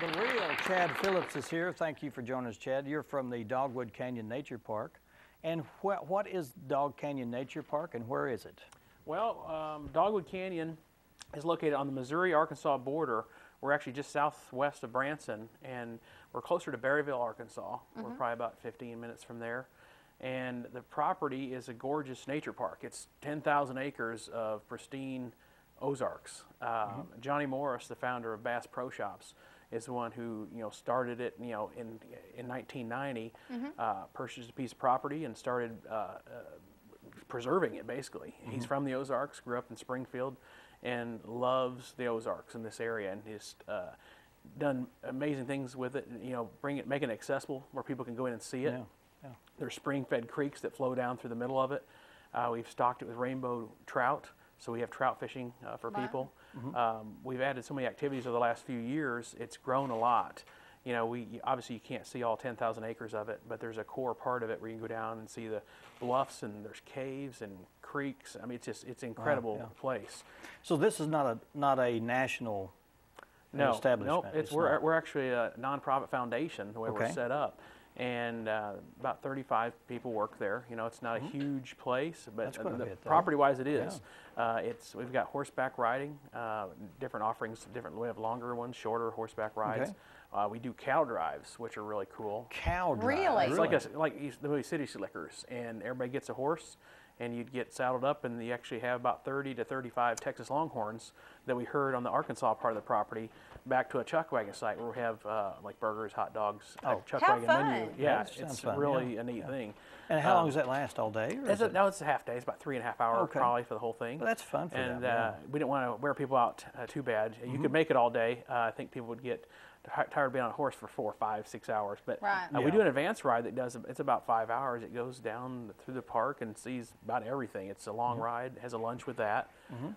The real Chad Phillips is here. Thank you for joining us, Chad. You're from the Dogwood Canyon Nature Park. And what is Dog Canyon Nature Park and where is it? Well, Dogwood Canyon is located on the Missouri-Arkansas border. We're actually just southwest of Branson, and we're closer to Berryville, Arkansas. We're probably about 15 minutes from there. And the property is a gorgeous nature park. It's 10,000 acres of pristine Ozarks. Johnny Morris, the founder of Bass Pro Shops, is the one who started it. In 1990, purchased a piece of property and started preserving it. Basically, he's from the Ozarks, grew up in Springfield, and loves the Ozarks in this area, and he's done amazing things with it. Making it accessible where people can go in and see it. Yeah. There's spring-fed creeks that flow down through the middle of it. We've stocked it with rainbow trout. So we have trout fishing for people. We've added so many activities over the last few years. It's grown a lot. Obviously you can't see all 10,000 acres of it, but there's a core part of it where you can go down and see the bluffs, and there's caves and creeks. I mean, it's an incredible place. So this is not a national establishment. No, we're actually a nonprofit foundation the way we're set up. And about 35 people work there. It's not a huge place, but property-wise it is. We've got horseback riding, different offerings. We have longer ones, shorter horseback rides. We do cow drives, which are really cool. Cow drives? Really? It's like the movie City Slickers, and everybody gets a horse, and you'd get saddled up, and you actually have about 30 to 35 Texas Longhorns that we herd on the Arkansas part of the property back to a chuck wagon site where we have like burgers, hot dogs, chuck wagon menu. Yeah, it's really a neat thing. And how long does that last, all day? No, it's a half day. It's about 3.5 hours probably for the whole thing. Well, that's fun for them. And we didn't want to wear people out too bad. You could make it all day. I think people would get tired of being on a horse for 4, 5, 6 hours. But we do an advanced ride that it's about 5 hours. It goes down through the park and sees about everything. It's a long ride. Has a lunch with that.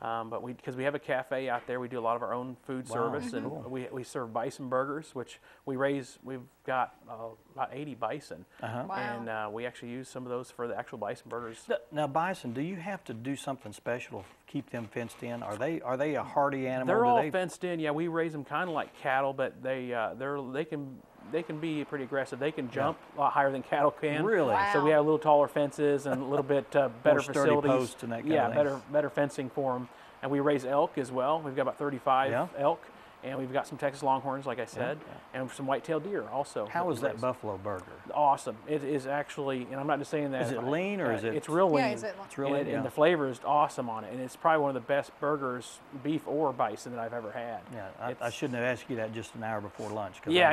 But because we have a cafe out there, we do a lot of our own food service, and we serve bison burgers, which we've got about 80 bison, and we actually use some of those for the actual bison burgers. Now, bison, do you have to do something special to keep them fenced in? Are they a hardy animal? They're all fenced in. Yeah, we raise them kind of like cattle, but they can be pretty aggressive. They can jump a lot higher than cattle can. Really? Wow. So we have a little taller fences and a little bit better facilities. Posts and that kind of thing. better fencing for them. And we raise elk as well. We've got about 35 elk. And we've got some Texas Longhorns, like I said, and some white-tailed deer also. How is that buffalo burger? Awesome. It is actually, and I'm not just saying that. Is it lean or is it? It's real lean. Yeah, is it? It's real lean, and the flavor is awesome on it. And it's probably one of the best burgers, beef or bison, that I've ever had. Yeah, I shouldn't have asked you that just an hour before lunch. Yeah.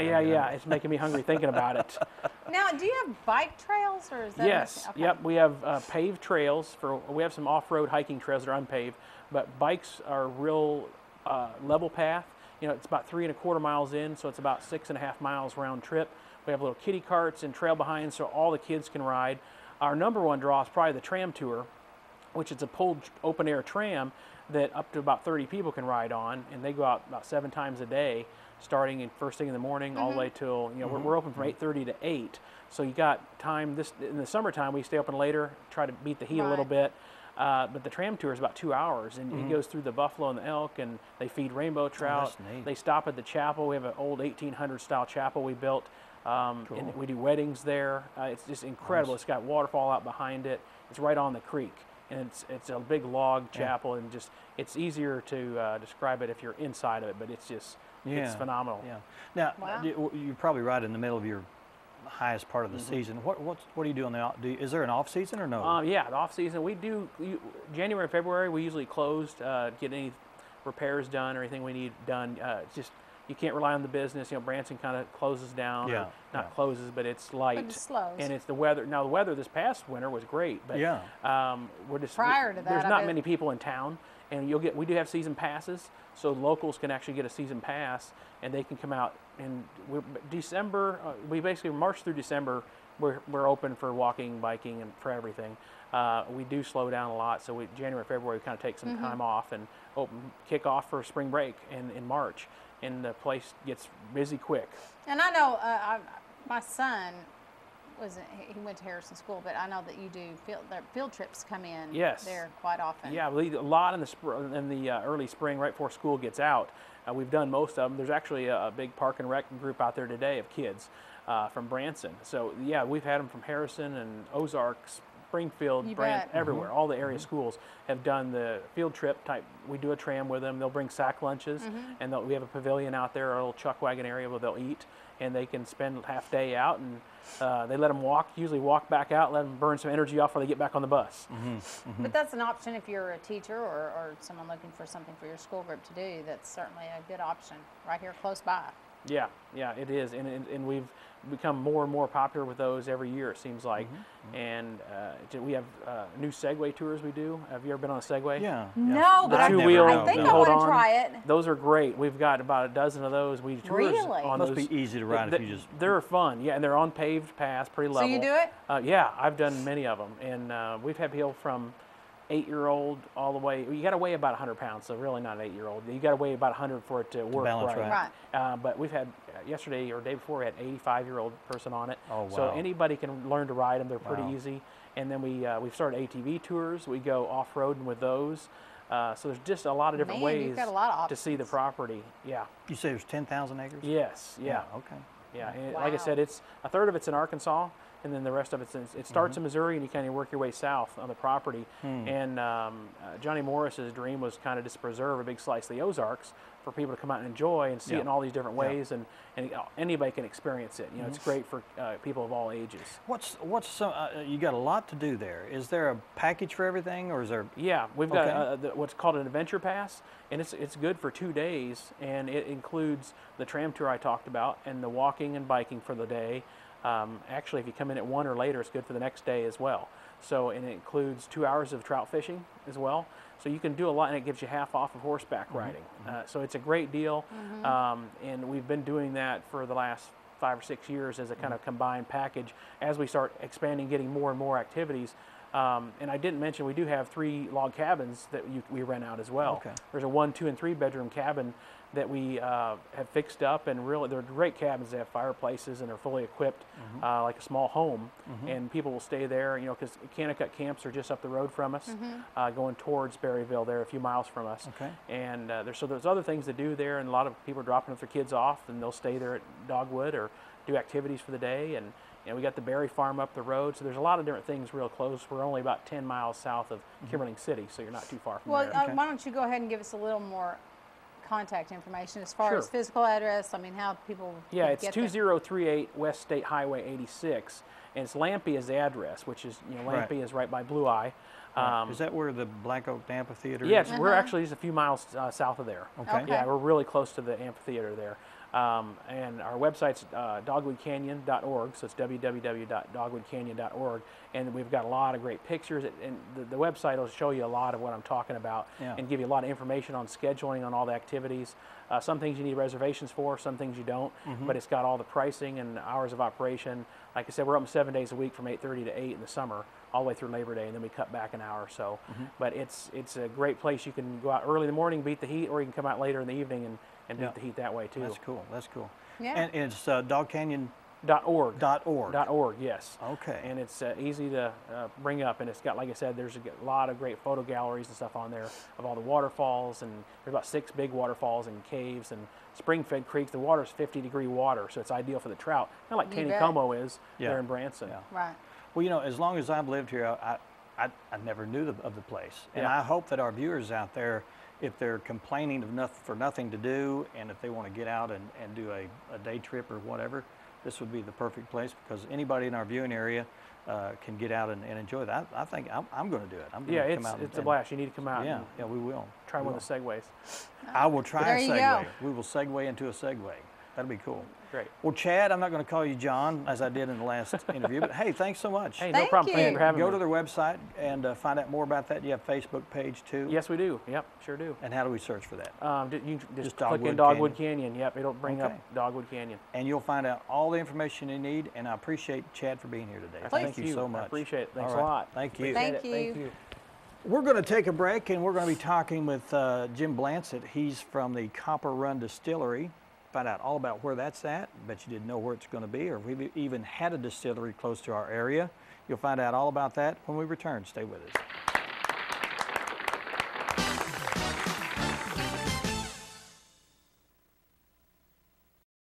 It's making me hungry thinking about it. Now, do you have bike trails, or is that? Yes. Okay. Yep. We have paved trails. We have some off-road hiking trails that are unpaved, but bikes are real level path. It's about 3.25 miles in, so it's about 6.5 miles round trip. We have little kiddie carts and trail behind, so all the kids can ride. Our number one draw is probably the tram tour, which is a pulled open-air tram that up to about 30 people can ride on, and they go out about 7 times a day, starting first thing in the morning all the way till we're open from 8:30 to 8. So you got time. In the summertime, we stay open later, try to beat the heat a little bit. But the tram tour is about 2 hours, and it goes through the buffalo and the elk, and they feed rainbow trout. They stop at the chapel. We have an old 1800 style chapel we built, and we do weddings there. It's just incredible. It's got waterfall out behind it. It's right on the creek, and it's a big log chapel, and it's easier to describe it if you're inside of it, but it's just it's phenomenal. Yeah. Now you're probably right in the middle of your highest part of the season. What do you do on is there an off season or no? Yeah, the off season we do January and February. We usually closed, get any repairs done or anything we need done. It's just you can't rely on the business. Branson kind of closes down. Not closes, but it's light. But it slows. And it's the weather. Now the weather this past winter was great, but we're just prior to that, there's not many people in town, and we do have season passes, so locals can actually get a season pass, and they can come out. And December, we basically March through December, we're open for walking, biking, and for everything. We do slow down a lot, so January, February, we kind of take some time off and kick off for spring break in March, and the place gets busy quick. And I know my son he went to Harrison School, but I know that you do field trips come in Yes. there quite often. Yeah, we do a lot in the early spring, right before school gets out. We've done most of them. There's actually a big park and rec group out there today of kids from Branson. So yeah, we've had them from Harrison and Ozarks, Springfield, everywhere. All the area schools have done the field trip type. We do a tram with them. They'll bring sack lunches, and we have a pavilion out there, a little chuck wagon area where they'll eat, and they can spend half day out, and they let them usually walk back out, let them burn some energy off before they get back on the bus. But that's an option if you're a teacher or someone looking for something for your school group to do. That's certainly a good option right here close by. Yeah, it is, and we've become more and more popular with those every year, it seems like. And we have new Segway tours we do. Have you ever been on a Segway? Yeah. No, but I think I want to try it. Those are great. We've got about a dozen of those. We tours Really? on Must those. be easy to ride if you just. They're fun, yeah, and they're on paved paths, pretty level. So you do it? Yeah, I've done many of them, and we've had people from 8-year-old all the way. You got to weigh about 100 pounds, so really not an 8-year-old. You got to weigh about 100 for it to work balance right. But we've had yesterday or day before we had an 85-year-old person on it. Oh, wow. So anybody can learn to ride them. They're pretty easy. And then we've started ATV tours. We go off-roading with those. So there's just a lot of different ways you've got a lot of to see the property. Yeah. You say there's 10,000 acres? Yes. Yeah. Okay. Yeah. And like I said, it's a third of it's in Arkansas, and then the rest of it starts in Missouri, and you kind of work your way south on the property. And Johnny Morris's dream was kind of just to preserve a big slice of the Ozarks for people to come out and enjoy and see it in all these different ways, and anybody can experience it. You know, it's great for people of all ages. What's some? You got a lot to do there. Is there a package for everything, or is there? Yeah, we've got what's called an adventure pass, and it's good for 2 days, and it includes the tram tour I talked about and the walking and biking for the day. Actually, if you come in at 1 or later, it's good for the next day as well. So, and it includes 2 hours of trout fishing as well. So you can do a lot, and it gives you half off of horseback riding. So it's a great deal, and we've been doing that for the last 5 or 6 years as a kind of combined package as we start expanding, getting more and more activities. And I didn't mention we do have 3 log cabins that we rent out as well. Okay. There's a 1, 2, and 3 bedroom cabin that we have fixed up, and really they're great cabins. They have fireplaces and they're fully equipped, like a small home. And people will stay there, you know, because Kanakuk camps are just up the road from us, going towards Berryville. There, a few miles from us. Okay. And there's other things to do there, and a lot of people are dropping their kids off, and they'll stay there at Dogwood or do activities for the day. And you know, we got the berry farm up the road, so there's a lot of different things real close. We're only about 10 miles south of Kimberling City, so you're not too far from there. Well, why don't you go ahead and give us a little more contact information as far as physical address? I mean, how people it's 2038 West State Highway 86, and it's Lampe is the address, which is, you know, Lampe is right by Blue Eye. Is that where the Black Oak Amphitheater is? Yeah, we're actually just a few miles south of there. Okay. Yeah, we're really close to the amphitheater there. And our website's dogwoodcanyon.org, so it's www.dogwoodcanyon.org, and we've got a lot of great pictures, and the website will show you a lot of what I'm talking about and give you a lot of information on scheduling on all the activities. Some things you need reservations for, some things you don't, but it's got all the pricing and hours of operation. Like I said, we're open 7 days a week from 8:30 to 8 in the summer, all the way through Labor Day, and then we cut back an hour or so. But it's a great place. You can go out early in the morning, beat the heat, or you can come out later in the evening and beat the heat that way too. That's cool. That's cool. Yeah. And it's dogcanyon.org. .org, yes. Okay. And it's easy to bring up, and it's got, like I said, there's a lot of great photo galleries and stuff on there of all the waterfalls, and there's about 6 big waterfalls and caves and spring-fed creeks. The water's 50-degree water, so it's ideal for the trout, kind of like Taneycomo is there in Branson. Yeah. Right. Well, you know, as long as I've lived here, I never knew of the place, and I hope that our viewers out there, if they're complaining for nothing to do, and if they want to get out and do a day trip or whatever, this would be the perfect place, because anybody in our viewing area can get out and enjoy that. I think I'm going to do it. I'm going to come out. It's a blast. You need to come out. Yeah, we will. Try one of the Segways. I will try There a you Segway. go. We will segue into a Segway. That'll be cool. Great. Well, Chad, I'm not going to call you John as I did in the last interview, but hey, thanks so much. Hey, no Thank problem. Thank you you. for having Go me. to their website and find out more about that. You have a Facebook page too? Yes, we do. Yep, sure do. And how do we search for that? You just click Dogwood in Dogwood Canyon. Yep, it'll bring up Dogwood Canyon. And you'll find out all the information you need, and I appreciate Chad for being here today. Thank you so much. I appreciate it. Thanks All right. a lot. Thank you. Thank Appreciate it. you. Thank you. We're going to take a break, and we're going to be talking with Jim Blansett. He's from the Copper Run Distillery, find out all about where that's at. Bet you didn't know where it's going to be, or if we've even had a distillery close to our area. You'll find out all about that when we return. Stay with us.